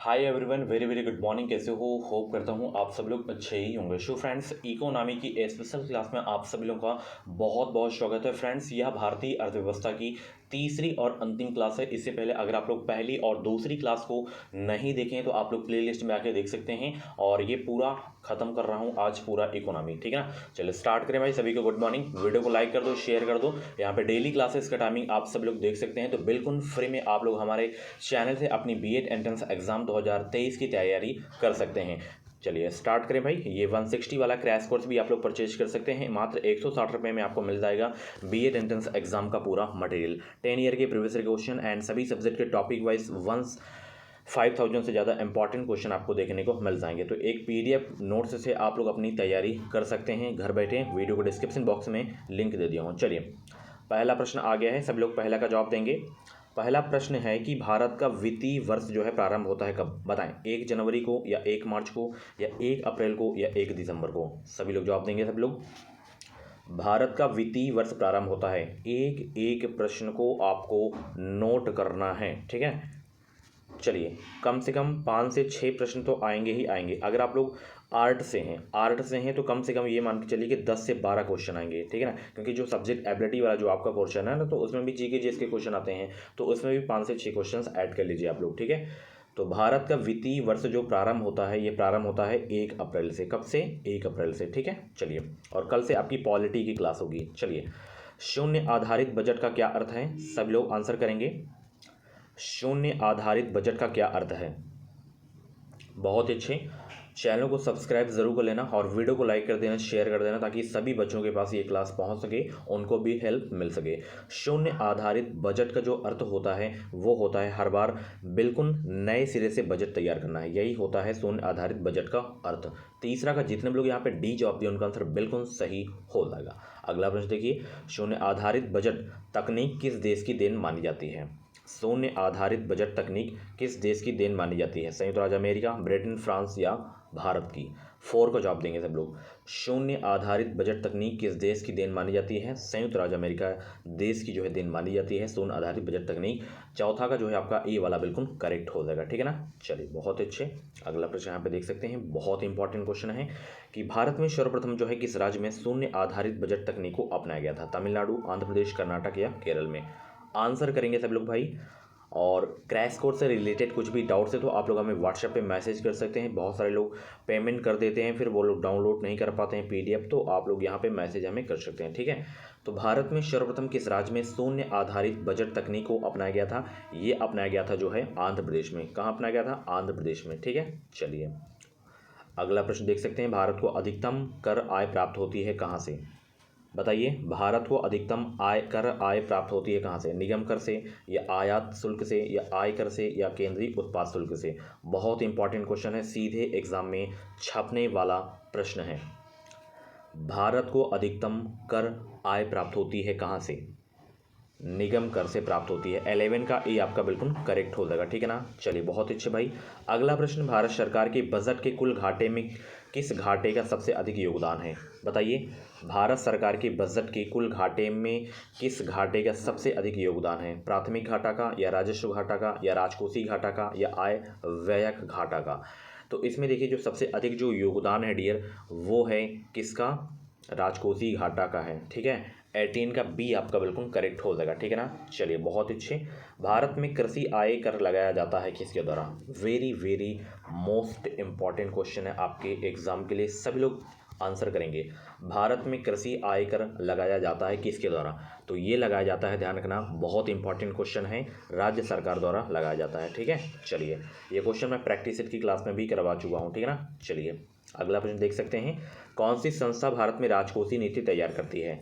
Hi everyone, very very good morning. कैसे हो? Hope करता हूँ आप सब लोग अच्छे ही होंगे। सो फ्रेंड्स, इकोनॉमी की स्पेशल क्लास में आप सभी लोगों का बहुत बहुत स्वागत है। फ्रेंड्स, यह भारतीय अर्थव्यवस्था की तीसरी और अंतिम क्लास है। इससे पहले अगर आप लोग पहली और दूसरी क्लास को नहीं देखें तो आप लोग प्लेलिस्ट में आके देख सकते हैं। और ये पूरा खत्म कर रहा हूँ आज, पूरा इकोनॉमी, ठीक है ना। चलिए स्टार्ट करें भाई। सभी को गुड मॉर्निंग। वीडियो को लाइक कर दो, शेयर कर दो। यहाँ पे डेली क्लासेस का टाइमिंग आप सब लोग देख सकते हैं। तो बिल्कुल फ्री में आप लोग हमारे चैनल से अपनी बीएड एंट्रेंस एग्जाम 2023 की तैयारी कर सकते हैं। चलिए स्टार्ट करें भाई। ये 160 वाला क्रैश कोर्स भी आप लोग परचेज कर सकते हैं। मात्र 160 रुपये में आपको मिल जाएगा बीएड एंट्रेंस एग्जाम का पूरा मटेरियल, 10 ईयर के प्रीवियस ईयर क्वेश्चन एंड सभी सब्जेक्ट के टॉपिक वाइज 5000 से ज़्यादा इंपॉर्टेंट क्वेश्चन आपको देखने को मिल जाएंगे। तो एक पीडीएफ नोट्स से आप लोग अपनी तैयारी कर सकते हैं घर बैठे। वीडियो को डिस्क्रिप्शन बॉक्स में लिंक दे दिया हूँ। चलिए पहला प्रश्न आ गया है, सब लोग पहला का जवाब देंगे। पहला प्रश्न है कि भारत का वित्तीय वर्ष जो है प्रारंभ होता है कब? बताएं, 1 जनवरी को या 1 मार्च को या 1 अप्रैल को या 1 दिसंबर को? सभी लोग जवाब देंगे। सब लोग, भारत का वित्तीय वर्ष प्रारंभ होता है, एक एक प्रश्न को आपको नोट करना है, ठीक है। चलिए कम से कम 5 से 6 प्रश्न तो आएंगे ही आएंगे। अगर आप लोग आर्ट से हैं तो कम से कम ये मान के चलिए कि 10 से 12 क्वेश्चन आएंगे, ठीक है ना। क्योंकि जो सब्जेक्ट एबिलिटी वाला जो आपका क्वेश्चन है ना, तो उसमें भी जीके जीएस के क्वेश्चन आते हैं, तो उसमें भी 5 से 6 क्वेश्चन ऐड कर लीजिए आप लोग, ठीक है। तो भारत का वित्तीय वर्ष जो प्रारंभ होता है, ये प्रारंभ होता है 1 अप्रैल से। कब से? 1 अप्रैल से, ठीक है। चलिए, और कल से आपकी पॉलिटी की क्लास होगी। चलिए, शून्य आधारित बजट का क्या अर्थ है? सब लोग आंसर करेंगे। शून्य आधारित बजट का क्या अर्थ है? बहुत अच्छे। चैनल को सब्सक्राइब जरूर कर लेना और वीडियो को लाइक कर देना, शेयर कर देना, ताकि सभी बच्चों के पास ये क्लास पहुंच सके, उनको भी हेल्प मिल सके। शून्य आधारित बजट का जो अर्थ होता है वो होता है हर बार बिल्कुल नए सिरे से बजट तैयार करना है। यही होता है शून्य आधारित बजट का अर्थ। तीसरा का जितने भी लोग यहाँ पे डी जवाब दिए उनका आंसर बिल्कुल सही हो जाएगा। अगला प्रश्न देखिए, शून्य आधारित बजट तकनीक किस देश की देन मानी जाती है? शून्य आधारित बजट तकनीक किस देश की देन मानी जाती है? संयुक्त राज्य अमेरिका, ब्रिटेन, फ्रांस या भारत की? 4 को जवाब देंगे सब लोग। शून्य आधारित बजट तकनीक किस देश की देन मानी जाती है? संयुक्त राज्य अमेरिका देश की जो है देन मानी जाती है शून्य आधारित बजट तकनीक। चौथा का जो है आपका ए वाला बिल्कुल करेक्ट हो जाएगा, ठीक है ना। चलिए बहुत अच्छे। अगला प्रश्न यहाँ पे देख सकते हैं, बहुत इंपॉर्टेंट क्वेश्चन है कि भारत में सर्वप्रथम जो है किस राज्य में शून्य आधारित बजट तकनीक को अपनाया गया था? तमिलनाडु, आंध्र प्रदेश, कर्नाटक या केरल में? आंसर करेंगे सब लोग भाई। और क्रैश कोर्स से रिलेटेड कुछ भी डाउट्स है तो आप लोग हमें व्हाट्सएप पे मैसेज कर सकते हैं। बहुत सारे लोग पेमेंट कर देते हैं, फिर वो लोग डाउनलोड नहीं कर पाते हैं पीडीएफ, तो आप लोग यहाँ पे मैसेज हमें कर सकते हैं, ठीक है। तो भारत में सर्वप्रथम किस राज्य में शून्य आधारित बजट तकनीक को अपनाया गया था? ये अपनाया गया था जो है आंध्र प्रदेश में। कहाँ अपनाया गया था? आंध्र प्रदेश में, ठीक है। चलिए अगला प्रश्न देख सकते हैं, भारत को अधिकतम कर आय प्राप्त होती है कहाँ से? बताइए, भारत को अधिकतम आय प्राप्त होती है कहाँ से? निगम कर से या आयात शुल्क से या आयकर से या केंद्रीय उत्पाद शुल्क से? बहुत इंपॉर्टेंट क्वेश्चन है, सीधे एग्जाम में छपने वाला प्रश्न है। भारत को अधिकतम कर आय प्राप्त होती है कहाँ से? निगम कर से प्राप्त होती है। 11 का ए आपका बिल्कुल करेक्ट हो जाएगा, ठीक है ना। चलिए बहुत अच्छे भाई। अगला प्रश्न, भारत सरकार के बजट के कुल घाटे में किस घाटे का सबसे अधिक योगदान है? बताइए, भारत सरकार के बजट के कुल घाटे में किस घाटे का सबसे अधिक योगदान है? प्राथमिक घाटा का या राजस्व घाटा का या राजकोषीय घाटा का या आय व्ययक घाटा का? तो इसमें देखिए जो सबसे अधिक जो योगदान है डियर, वो है किसका? राजकोषीय घाटा का है, ठीक है। 18 का बी आपका बिल्कुल करेक्ट हो जाएगा, ठीक है ना। चलिए बहुत अच्छे। भारत में कृषि आय कर लगाया जाता है किसके द्वारा? Very very most important question है आपके एग्जाम के लिए, सभी लोग आंसर करेंगे। भारत में कृषि आय कर लगाया जाता है किसके द्वारा? तो ये लगाया जाता है, ध्यान रखना, बहुत इंपॉर्टेंट क्वेश्चन है, राज्य सरकार द्वारा लगाया जाता है, ठीक है। चलिए ये क्वेश्चन मैं प्रैक्टिस सेट की क्लास में भी करवा चुका हूँ, ठीक है ना। चलिए अगला प्रश्न देख सकते हैं, कौन सी संस्था भारत में राजकोषीय नीति तैयार करती है?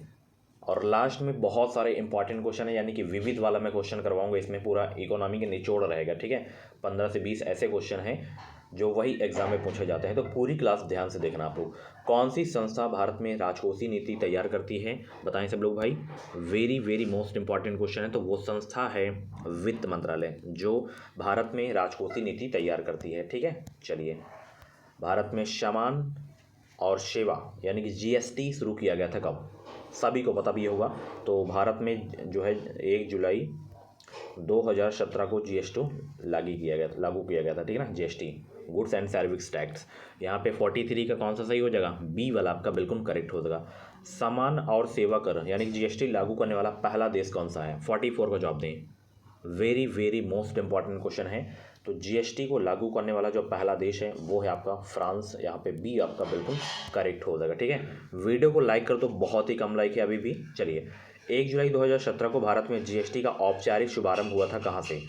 और लास्ट में बहुत सारे इंपॉर्टेंट क्वेश्चन है, यानी कि विविध वाला मैं क्वेश्चन करवाऊंगा, इसमें पूरा इकोनॉमी के निचोड़ रहेगा, ठीक है। 15 से 20 ऐसे क्वेश्चन हैं जो वही एग्जाम में पूछे जाते हैं, तो पूरी क्लास ध्यान से देखना आप लोग। कौन सी संस्था भारत में राजकोषीय नीति तैयार करती है? बताएं सब लोग भाई। Very very most important question है। तो वो संस्था है वित्त मंत्रालय, जो भारत में राजकोषीय नीति तैयार करती है, ठीक है। चलिए, भारत में सामान और सेवा यानी कि जीएसटी शुरू किया गया था कब? सभी को पता भी होगा। तो भारत में जो है 1 जुलाई 2017 को जीएसटी लागू किया गया था, ठीक है ना, GST, goods and service tax. यहाँ पे 43 का कौन सा सही हो जाएगा, बी वाला आपका बिल्कुल करेक्ट हो जाएगा। सामान और सेवा कर यानी कि जीएसटी लागू करने वाला पहला देश कौन सा है, 44 का जवाब दें। Very very most important question है। तो जीएसटी को लागू करने वाला जो पहला देश है वो है आपका फ्रांस, यहाँ पे बी आपका बिल्कुल करेक्ट हो जाएगा, ठीक है। वीडियो को लाइक कर दो, बहुत ही कम लाइक है अभी भी। चलिए, 1 जुलाई 2017 को भारत में जीएसटी का औपचारिक शुभारंभ हुआ था कहाँ से,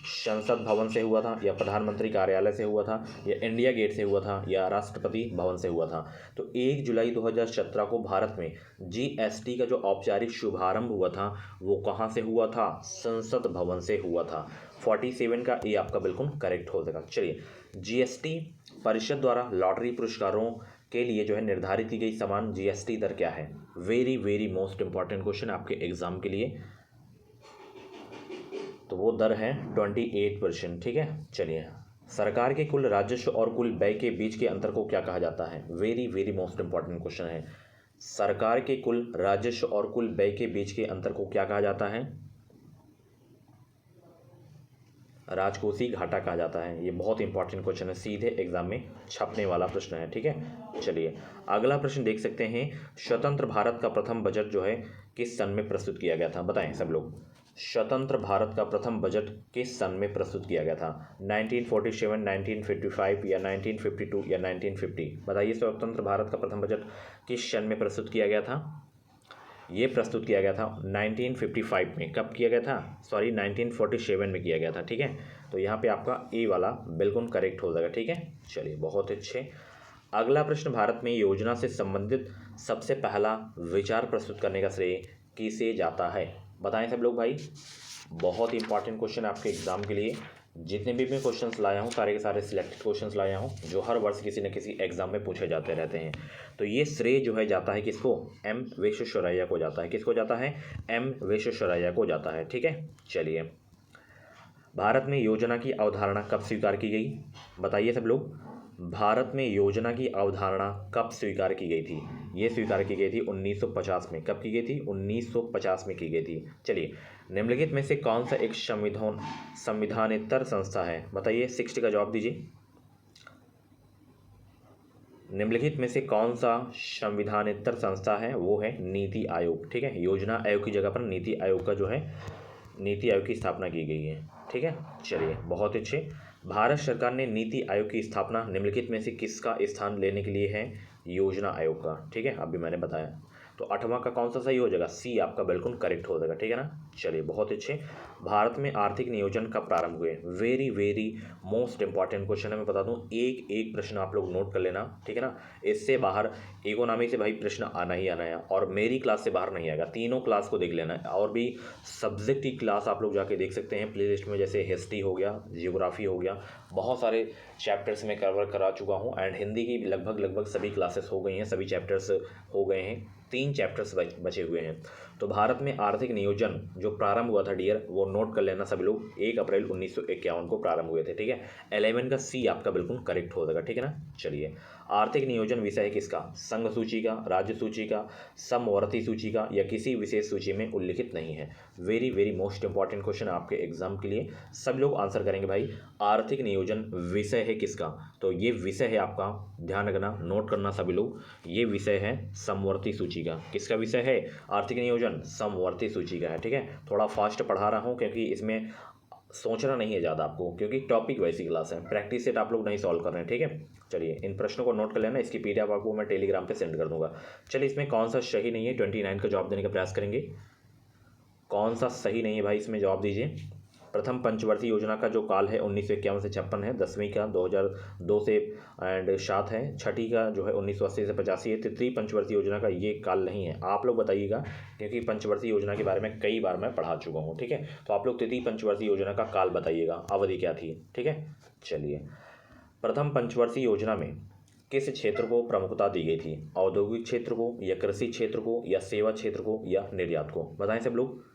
संसद भवन से हुआ था, या प्रधानमंत्री कार्यालय से हुआ था, या इंडिया गेट से हुआ था, या राष्ट्रपति भवन से हुआ था। तो 1 जुलाई 2017 को भारत में जीएसटी का जो औपचारिक शुभारंभ हुआ था वो कहाँ से हुआ था, संसद भवन से हुआ था। 47 का ए आपका बिल्कुल करेक्ट हो जाएगा। चलिए, जीएसटी परिषद द्वारा लॉटरी पुरस्कारों के लिए जो है निर्धारित की गई समान जीएसटी दर क्या है। Very very most important question आपके एग्जाम के लिए। तो वो दर है 28%, ठीक है। चलिए, सरकार के कुल राजस्व और कुल व्यय के बीच के अंतर को क्या कहा जाता है। Very very most important question है। सरकार के कुल राजस्व और कुल व्यय के बीच के अंतर को क्या कहा जाता है, राजकोषीय घाटा कहा जाता है। ये बहुत इंपॉर्टेंट क्वेश्चन है, सीधे एग्जाम में छपने वाला प्रश्न है, ठीक है। चलिए, अगला प्रश्न देख सकते हैं। स्वतंत्र भारत का प्रथम बजट जो है किस सन में प्रस्तुत किया गया था, बताएं सब लोग। स्वतंत्र भारत का प्रथम बजट किस सन में प्रस्तुत किया गया था, 1947, 1955 या 1952 या 1950। बताइए, स्वतंत्र भारत का प्रथम बजट किस सन में प्रस्तुत किया गया था। ये प्रस्तुत किया गया था 1955 में। कब किया गया था, सॉरी 1947 में किया गया था, ठीक है। तो यहाँ पे आपका ए वाला बिल्कुल करेक्ट हो जाएगा, ठीक है। चलिए, बहुत अच्छे। अगला प्रश्न, भारत में योजना से संबंधित सबसे पहला विचार प्रस्तुत करने का श्रेय किसे जाता है, बताएं सब लोग भाई। बहुत इंपॉर्टेंट क्वेश्चन आपके एग्जाम के लिए। जितने भी मैं क्वेश्चंस लाया हूँ सारे के सारे सिलेक्टेड क्वेश्चंस लाया हूँ जो हर वर्ष किसी न किसी एग्जाम में पूछे जाते रहते हैं। तो ये श्रेय जो है जाता है किसको, एम विश्वेश्वरैया को जाता है। किसको जाता है, एम विश्वेश्वरैया को जाता है, ठीक है। चलिए, भारत में योजना की अवधारणा कब स्वीकार की गई, बताइए सब लोग। भारत में योजना की अवधारणा कब स्वीकार की गई थी। ये स्वीकार की गई थी 1950 में। कब की गई थी, 1950 में की गई थी। चलिए, निम्नलिखित में से कौन सा एक संविधानेतर संस्था है, बताइए। 60 का जवाब दीजिए। निम्नलिखित में से कौन सा संविधानेतर संस्था है, वो है नीति आयोग, ठीक है। योजना आयोग की जगह पर नीति आयोग का जो है, नीति आयोग की स्थापना की गई है, ठीक है। चलिए, बहुत अच्छे। भारत सरकार ने नीति आयोग की स्थापना निम्नलिखित में से किसका स्थान लेने के लिए है, योजना आयोग का, ठीक है। अभी मैंने बताया। तो 8वां का कौन सा सही हो जाएगा, सी आपका बिल्कुल करेक्ट हो जाएगा, ठीक है ना। चलिए, बहुत अच्छे। भारत में आर्थिक नियोजन कब प्रारंभ हुए, very very most important question है। मैं बता दूं, एक एक प्रश्न आप लोग नोट कर लेना, ठीक है ना। इससे बाहर इकोनॉमी से भाई प्रश्न आना ही आना है, और मेरी क्लास से बाहर नहीं आएगा। तीनों क्लास को देख लेना है, और भी सब्जेक्ट की क्लास आप लोग जाके देख सकते हैं प्ले लिस्ट में, जैसे हिस्ट्री हो गया, जियोग्राफी हो गया, बहुत सारे चैप्टर्स में कवर करा चुका हूँ। एंड हिंदी की लगभग सभी क्लासेस हो गई हैं, सभी चैप्टर्स हो गए हैं, 3 चैप्टर्स बचे हुए हैं। तो भारत में आर्थिक नियोजन जो प्रारंभ हुआ था डियर, वो नोट कर लेना सभी लोग, 1 अप्रैल 1951 को प्रारंभ हुए थे, ठीक है। 11 का सी आपका बिल्कुल करेक्ट हो जाएगा, ठीक है ना। चलिए, आर्थिक नियोजन विषय है किसका, संघ सूची का, राज्य सूची का, समवर्ती सूची का, या किसी विशेष सूची में उल्लिखित नहीं है। Very very most important question आपके एग्जाम के लिए, सब लोग आंसर करेंगे भाई। आर्थिक नियोजन विषय है किसका, तो ये विषय है आपका, ध्यान रखना, नोट करना सभी लोग, ये विषय है समवर्ती सूची का। किसका विषय है, आर्थिक नियोजन समवर्ती सूची का है, ठीक है। थोड़ा फास्ट पढ़ा रहा हूँ क्योंकि इसमें सोचना नहीं है ज़्यादा आपको, क्योंकि टॉपिक वैसी क्लास है, प्रैक्टिस सेट आप लोग नहीं सॉल्व कर रहे हैं, ठीक है। चलिए, इन प्रश्नों को नोट कर लेना, इसकी पीडीएफ आपको मैं टेलीग्राम पे सेंड कर दूंगा। चलिए, इसमें कौन सा सही नहीं है, 29 का जवाब देने का प्रयास करेंगे। कौन सा सही नहीं है भाई, इसमें जवाब दीजिए। प्रथम पंचवर्षीय योजना का जो काल है 1951 से 56 है, 10वीं का 2002 से एंड 7 है, छठी का जो है 1980 से 85 है। तृतीय पंचवर्षीय योजना का ये काल नहीं है, आप लोग बताइएगा, क्योंकि पंचवर्षीय योजना के बारे में कई बार मैं पढ़ा चुका हूँ, ठीक है। तो आप लोग तृतीय पंचवर्षीय योजना का काल बताइएगा, अवधि क्या थी, ठीक है। चलिए, प्रथम पंचवर्षीय योजना में किस क्षेत्र को प्रमुखता दी गई थी, औद्योगिक क्षेत्र को, या कृषि क्षेत्र को, या सेवा क्षेत्र को, या निर्यात को, बताएं सब लोग।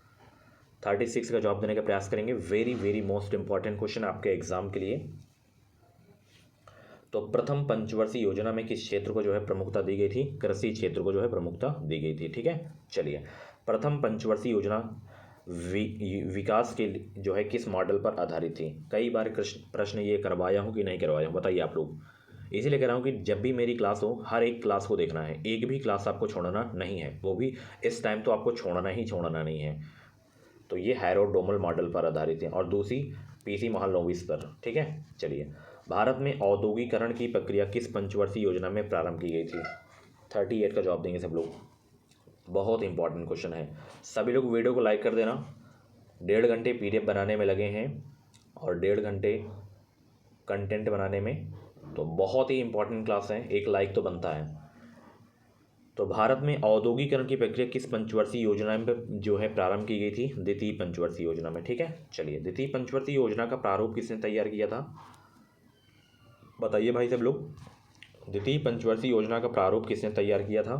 36 का जवाब देने का प्रयास करेंगे। Very very most important question आपके एग्जाम के लिए। तो प्रथम पंचवर्षीय योजना में किस क्षेत्र को जो है प्रमुखता दी गई थी, कृषि क्षेत्र को जो है प्रमुखता दी गई थी, ठीक है। चलिए, प्रथम पंचवर्षीय योजना विकास के जो है किस मॉडल पर आधारित थी। कई बार प्रश्न ये करवाया हूँ कि नहीं करवाया हूँ, बताइए आप लोग। इसीलिए कह रहा हूँ कि जब भी मेरी क्लास हो हर एक क्लास को देखना है, एक भी क्लास आपको छोड़ना नहीं है, वो भी इस टाइम तो आपको छोड़ना नहीं है। तो ये हैरो डोमल मॉडल पर आधारित है और दूसरी पीसी महालनोबिस पर। ठीक है, चलिए। भारत में औद्योगिकरण की प्रक्रिया किस पंचवर्षीय योजना में प्रारंभ की गई थी। 38 का जवाब देंगे सब लोग। बहुत इंपॉर्टेंट क्वेश्चन है। सभी लोग वीडियो को लाइक कर देना। 1.5 घंटे पीडीएफ बनाने में लगे हैं और 1.5 घंटे कंटेंट बनाने में, तो बहुत ही इंपॉर्टेंट क्लास है, एक लाइक तो बनता है। तो भारत में औद्योगिकरण की प्रक्रिया किस पंचवर्षीय योजना में जो है प्रारंभ की गई थी। द्वितीय पंचवर्षीय योजना में। ठीक है, चलिए। द्वितीय पंचवर्षीय योजना का प्रारूप किसने तैयार किया था, बताइए भाई सब लोग। द्वितीय पंचवर्षीय योजना का प्रारूप किसने तैयार किया था।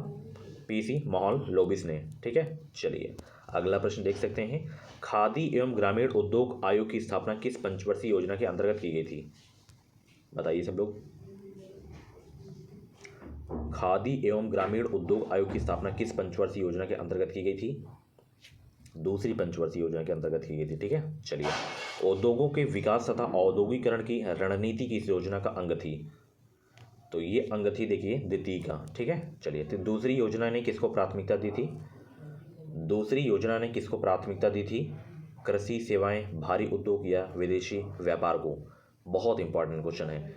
पीसी महालनोबिस ने। ठीक है, चलिए अगला प्रश्न देख सकते हैं। खादी एवं ग्रामीण उद्योग आयोग की स्थापना किस पंचवर्षीय योजना के अंतर्गत की गई थी, बताइए सब लोग। खादी एवं ग्रामीण उद्योग आयोग की स्थापना किस पंचवर्षीय योजना के अंतर्गत की गई थी। दूसरी पंचवर्षीय योजना के अंतर्गत की गई थी। ठीक है, चलिए। उद्योगों के विकास तथा औद्योगिकरण की रणनीति की इस योजना का अंग थी, तो ये अंग थी देखिए द्वितीय का। ठीक है, चलिए। तो दूसरी योजना ने किसको प्राथमिकता दी थी। दूसरी योजना ने किसको प्राथमिकता दी थी, कृषि सेवाएं, भारी उद्योग या विदेशी व्यापार को। बहुत इंपॉर्टेंट क्वेश्चन है।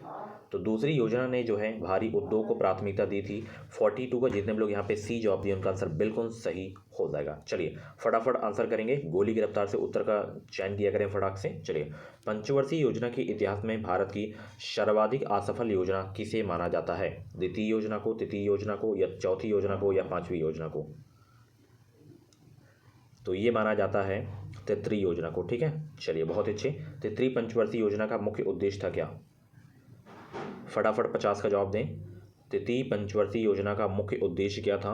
तो दूसरी योजना ने जो है भारी उद्योग को प्राथमिकता दी थी। 42 का जितने भी लोग यहाँ पे सी जवाब दिए उनका आंसर बिल्कुल सही हो जाएगा। चलिए फटाफट आंसर करेंगे, गोली की रफ्तार से उत्तर का चयन किया करें फटाक से। चलिए, पंचवर्षीय योजना के इतिहास में भारत की सर्वाधिक असफल योजना किसे माना जाता है। द्वितीय योजना को, तृतीय योजना को, या चौथी योजना को, या पांचवी योजना को। तो ये माना जाता है तृतीय योजना को। ठीक है, चलिए बहुत अच्छे। तृतीय पंचवर्षीय योजना का मुख्य उद्देश्य था क्या, फटाफट 50 का जवाब दें। तृतीय पंचवर्षीय योजना का मुख्य उद्देश्य क्या था,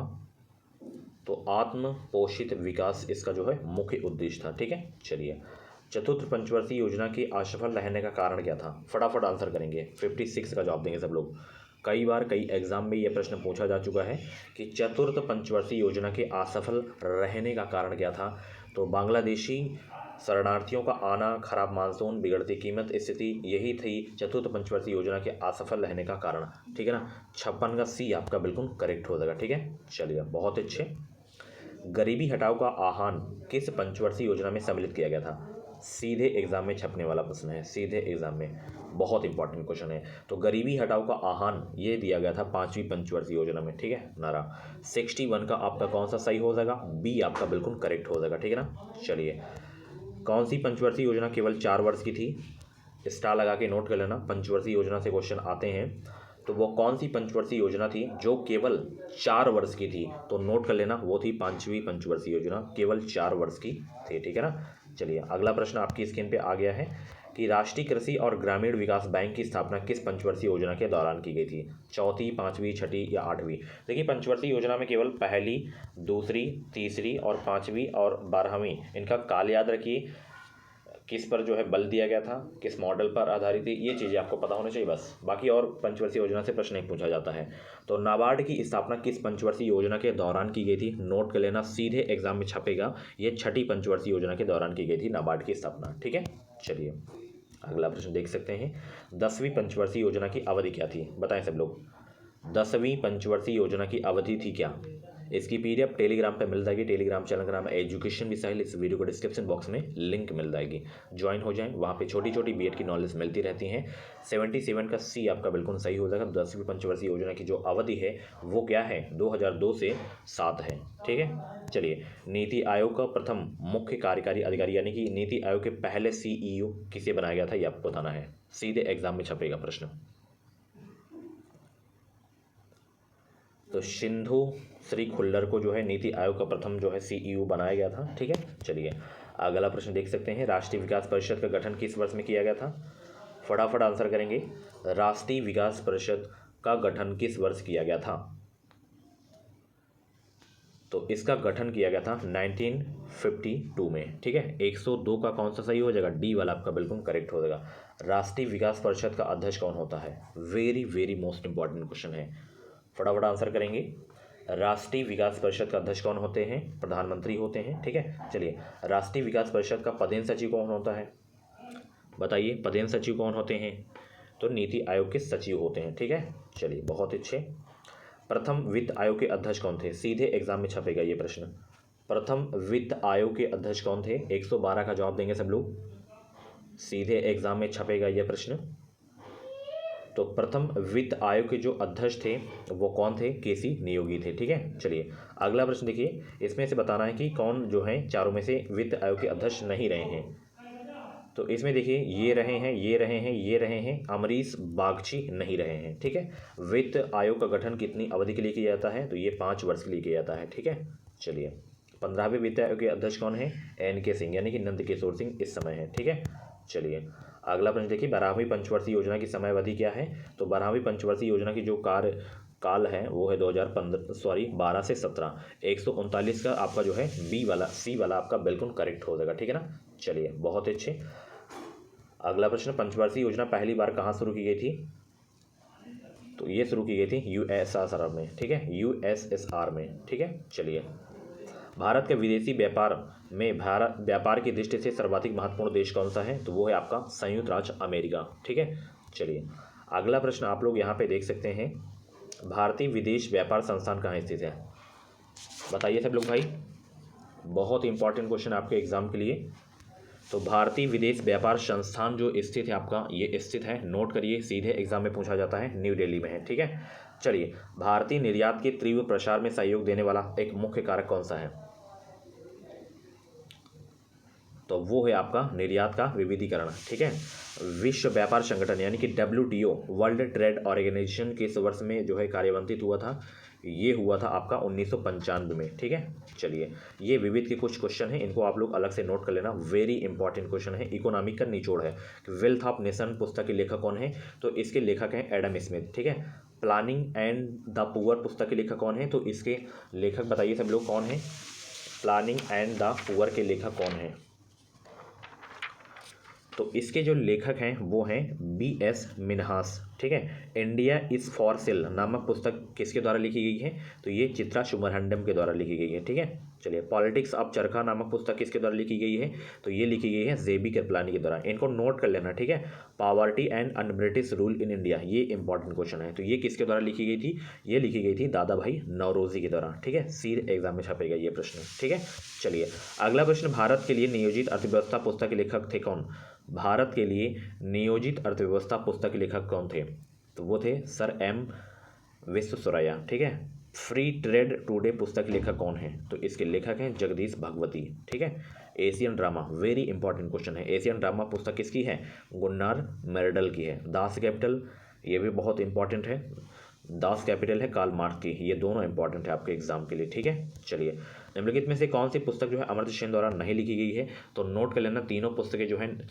तो आत्म पोषित विकास इसका जो है मुख्य उद्देश्य था। ठीक है, चलिए। चतुर्थ पंचवर्षीय योजना के असफल रहने का कारण क्या था, फटाफट आंसर करेंगे। 56 का जवाब देंगे सब लोग। कई बार कई एग्जाम में यह प्रश्न पूछा जा चुका है कि चतुर्थ पंचवर्षीय योजना के असफल रहने का कारण क्या था। तो बांग्लादेशी शरणार्थियों का आना, खराब मानसून, बिगड़ती कीमत स्थिति, यही थी चतुर्थ पंचवर्षीय योजना के असफल रहने का कारण। ठीक है ना, 56 का सी आपका बिल्कुल करेक्ट हो जाएगा। ठीक है, चलिए बहुत अच्छे। गरीबी हटाओ का आह्वान किस पंचवर्षीय योजना में सम्मिलित किया गया था। सीधे एग्जाम में छपने वाला प्रश्न है, सीधे एग्जाम में, बहुत इंपॉर्टेंट क्वेश्चन है। तो गरीबी हटाओ का आह्वान ये दिया गया था पांचवी पंचवर्षीय योजना में। ठीक है, नारा 61 का आपका कौन सा सही हो जाएगा, बी आपका बिल्कुल करेक्ट हो जाएगा। ठीक है ना, चलिए। कौन सी पंचवर्षीय योजना केवल 4 वर्ष की थी, स्टार लगा के नोट कर लेना, पंचवर्षीय योजना से क्वेश्चन आते हैं। तो वो कौन सी पंचवर्षीय योजना थी जो केवल 4 वर्ष की थी, तो नोट कर लेना, वो थी पांचवी पंचवर्षीय योजना, केवल 4 वर्ष की थी। ठीक है ना, चलिए अगला प्रश्न आपकी स्क्रीन पे आ गया है कि राष्ट्रीय कृषि और ग्रामीण विकास बैंक की स्थापना किस पंचवर्षीय योजना के दौरान की गई थी। चौथी, पांचवी, छठी या आठवीं। देखिए पंचवर्षीय योजना में केवल पहली, दूसरी, तीसरी और पांचवी और 12वीं, इनका काल याद रखिए, किस पर जो है बल दिया गया था, किस मॉडल पर आधारित है, ये चीज़ें आपको पता होनी चाहिए बस। बाकी और पंचवर्षीय योजना से प्रश्न नहीं पूछा जाता है। तो नाबार्ड की स्थापना किस पंचवर्षीय योजना के दौरान की गई थी, नोट कर लेना, सीधे एग्जाम में छपेगा। ये छठी पंचवर्षीय योजना के दौरान की गई थी नाबार्ड की स्थापना। ठीक है, चलिए अगला प्रश्न देख सकते हैं। 10वीं पंचवर्षीय योजना की अवधि क्या थी, बताएं सब लोग। 10वीं पंचवर्षीय योजना की अवधि थी क्या। इसकी पीडीएफ टेलीग्राम पे मिल जाएगी, टेलीग्राम चैनल का नाम है एजुकेशन मिसाइल, इस वीडियो को डिस्क्रिप्शन बॉक्स में लिंक मिल जाएगी, ज्वाइन हो जाएं, वहाँ पे छोटी छोटी बीएड की नॉलेज मिलती रहती हैं। 77 का सी आपका बिल्कुल सही हो जाएगा। 10वीं पंचवर्षीय योजना की जो अवधि है वो क्या है, 2002 से 7 है। ठीक है, चलिए। नीति आयोग का प्रथम मुख्य कार्यकारी अधिकारी यानी कि नीति आयोग के पहले सीईओ किसे बनाया गया था, ये आपको बताना है, सीधे एग्जाम में छपेगा प्रश्न। तो सिंधु श्री खुल्लर को जो है नीति आयोग का प्रथम जो है सीईओ बनाया गया था। ठीक है, चलिए अगला प्रश्न देख सकते हैं। राष्ट्रीय विकास परिषद का गठन किस वर्ष में किया गया था, फटाफट आंसर करेंगे। राष्ट्रीय विकास परिषद का गठन किस वर्ष किया गया था, तो इसका गठन किया गया था 1952 में। ठीक है, 102 का कौन सा सही हो जाएगा, डी वाला आपका बिल्कुल करेक्ट हो जाएगा। राष्ट्रीय विकास परिषद का अध्यक्ष कौन होता है, very very most important question है, फटाफट आंसर करेंगे। राष्ट्रीय विकास परिषद का अध्यक्ष कौन होते हैं? प्रधानमंत्री होते हैं। ठीक है, चलिए राष्ट्रीय विकास परिषद का पदेन सचिव कौन होता है? बताइए पदेन सचिव कौन होते हैं? तो नीति आयोग के सचिव होते हैं। ठीक है, चलिए बहुत अच्छे। प्रथम वित्त आयोग के अध्यक्ष कौन थे? सीधे एग्जाम में छपेगा ये प्रश्न। प्रथम वित्त आयोग के अध्यक्ष कौन थे? 112 का जवाब देंगे सब लोग, सीधे एग्जाम में छपेगा यह प्रश्न। तो प्रथम वित्त आयोग के जो अध्यक्ष थे वो कौन थे? केसी नियोगी थे। ठीक है, चलिए अगला प्रश्न देखिए, इसमें से बताना है कि कौन जो है चारों में से वित्त आयोग के अध्यक्ष नहीं रहे हैं। तो इसमें देखिए ये रहे हैं, ये रहे हैं, ये रहे हैं, अमरीश बागची नहीं रहे हैं। ठीक है, वित्त आयोग का गठन कितनी अवधि के लिए किया जाता है? तो ये 5 वर्ष के लिए किया जाता है। ठीक है, चलिए 15वें वित्त आयोग के अध्यक्ष कौन है? NK सिंह यानी कि नंद किशोर सिंह इस समय है। ठीक है, चलिए अगला प्रश्न देखिए, 12वीं पंचवर्षीय योजना की समयावधि क्या है? तो 12वीं पंचवर्षीय योजना की जो काल है वो है 12 से 17। 139 का आपका जो है सी वाला आपका बिल्कुल करेक्ट हो जाएगा। ठीक है ना, चलिए बहुत अच्छे। अगला प्रश्न, पंचवर्षीय योजना पहली बार कहाँ शुरू की गई थी? तो ये शुरू की गई थी USSR में। ठीक है, USSR में। ठीक है, चलिए भारत के विदेशी व्यापार की दृष्टि से सर्वाधिक महत्वपूर्ण देश कौन सा है? तो वो है आपका संयुक्त राज्य अमेरिका। ठीक है, चलिए अगला प्रश्न आप लोग यहाँ पे देख सकते हैं, भारतीय विदेश व्यापार संस्थान कहाँ स्थित है? बताइए सब लोग भाई, बहुत इंपॉर्टेंट क्वेश्चन आपके एग्जाम के लिए। तो भारतीय विदेश व्यापार संस्थान जो स्थित है आपका, ये स्थित है, नोट करिए, सीधे एग्जाम में पूछा जाता है, न्यू दिल्ली में है। ठीक है, चलिए भारतीय निर्यात के तीव्र प्रसार में सहयोग देने वाला एक मुख्य कारक कौन सा है? तो वो है आपका निर्यात का विविधीकरण। ठीक है, विश्व व्यापार संगठन यानी कि WTO वर्ल्ड ट्रेड ऑर्गेनाइजेशन के इस वर्ष में जो है कार्यान्वित हुआ था, ये हुआ था आपका 1995 में। ठीक है, चलिए ये विविध के कुछ क्वेश्चन हैं, इनको आप लोग अलग से नोट कर लेना, वेरी इंपॉर्टेंट क्वेश्चन है। इकोनॉमिक का निचोड़ है, वेल्थ ऑफ नेशन पुस्तक के लेखक कौन है? तो इसके लेखक हैं एडम स्मिथ। ठीक है, प्लानिंग एंड द पुअर पुस्तक के लेखक कौन है? तो इसके लेखक बताइए सब लोग कौन है? प्लानिंग एंड द पुअर के लेखक कौन है? तो इसके जो लेखक हैं वो हैं BS मिन्हास। ठीक है, इंडिया इज फॉर सेल नामक पुस्तक किसके द्वारा लिखी गई है? तो ये चित्रा शुभरहंडम के द्वारा लिखी गई है। ठीक है, चलिए पॉलिटिक्स ऑफ चरखा नामक पुस्तक किसके द्वारा लिखी गई है? तो ये लिखी गई है JB कृपलानी के द्वारा, इनको नोट कर लेना। ठीक है, poverty and un British rule in India, ये इंपॉर्टेंट क्वेश्चन है। तो ये किसके द्वारा लिखी गई थी? ये लिखी गई थी दादा भाई नौरोजी के द्वारा। ठीक है, सीधे एग्जाम में छपेगा ये प्रश्न। ठीक है, चलिए अगला प्रश्न, भारत के लिए नियोजित अर्थव्यवस्था पुस्तक के लेखक थे कौन? भारत के लिए नियोजित अर्थव्यवस्था पुस्तक के लेखक कौन थे? तो वो थे सर M विश्वेश्वरैया। ठीक है, फ्री ट्रेड टुडे पुस्तक के लेखक कौन है? तो इसके लेखक हैं जगदीश भगवती। ठीक है, Asian drama, very important question है, एशियन ड्रामा पुस्तक किसकी है? गुन्नार मेरडल की है। दास कैपिटल, ये भी बहुत इंपॉर्टेंट है, दास कैपिटल है कार्ल मार्क्स की। ये दोनों इंपॉर्टेंट है आपके एग्जाम के लिए। ठीक है, चलिए निम्नलिखित में से कौन सी पुस्तक जो है अमर्त्य सेन द्वारा नहीं लिखी गई है? तो नोट कर लेना, तीनों पुस्तकें जो हैं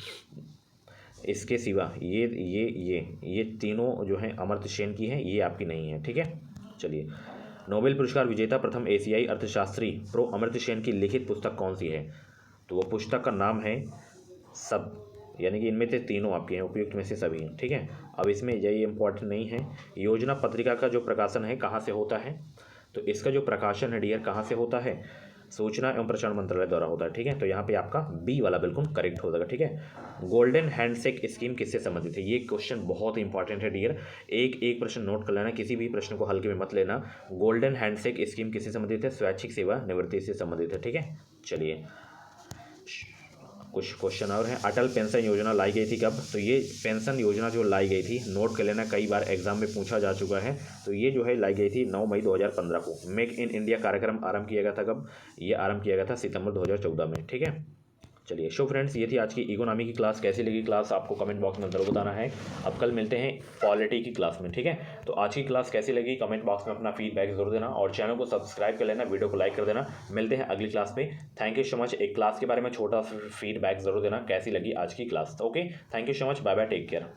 इसके सिवा ये तीनों जो हैं अमर्त्य सेन की हैं, ये आपकी नहीं है। ठीक है, चलिए नोबेल पुरस्कार विजेता प्रथम एशियाई अर्थशास्त्री प्रो अमर्त्य सेन की लिखित पुस्तक कौन सी है? तो वो पुस्तक का नाम है सब, यानी कि इनमें से तीनों आपके हैं, उपयुक्त में से सभी हैं। ठीक है, अब इसमें यही इंपॉर्टेंट नहीं है, योजना पत्रिका का जो प्रकाशन है कहाँ से होता है? तो इसका जो प्रकाशन है डियर कहाँ से होता है? सूचना एवं प्रसारण मंत्रालय द्वारा होता है। ठीक है, तो यहाँ पे आपका B वाला बिल्कुल करेक्ट हो जाएगा। ठीक है, गोल्डन हैंडशेक स्कीम किससे संबंधित है? ये क्वेश्चन बहुत इंपॉर्टेंट है डियर, एक प्रश्न नोट कर लेना, किसी भी प्रश्न को हल्के में मत लेना। गोल्डन हैंडशेक स्कीम किससे संबंधित है? स्वैच्छिक सेवा निवृत्ति से संबंधित है। ठीक है, चलिए कुछ क्वेश्चन और हैं। अटल पेंशन योजना लाई गई थी कब? तो ये पेंशन योजना जो लाई गई थी, नोट कर लेना, कई बार एग्जाम में पूछा जा चुका है। तो ये जो है लाई गई थी 9 मई 2015 को। मेक इन इंडिया कार्यक्रम आरंभ किया गया था कब? ये आरंभ किया गया था सितंबर 2014 में। ठीक है, चलिए शो फ्रेंड्स, ये थी आज की इकोनॉमी की क्लास। कैसी लगी क्लास आपको कमेंट बॉक्स में जरूर बताना है। अब कल मिलते हैं पॉलिटी की क्लास में। ठीक है, तो आज की क्लास कैसी लगी कमेंट बॉक्स में अपना फीडबैक जरूर देना, और चैनल को सब्सक्राइब कर लेना, वीडियो को लाइक कर देना। मिलते हैं अगली क्लास में। Thank you so much. एक क्लास के बारे में छोटा फीडबैक जरूर देना, कैसी लगी आज की class. Okay, thank you so much, bye bye, take care.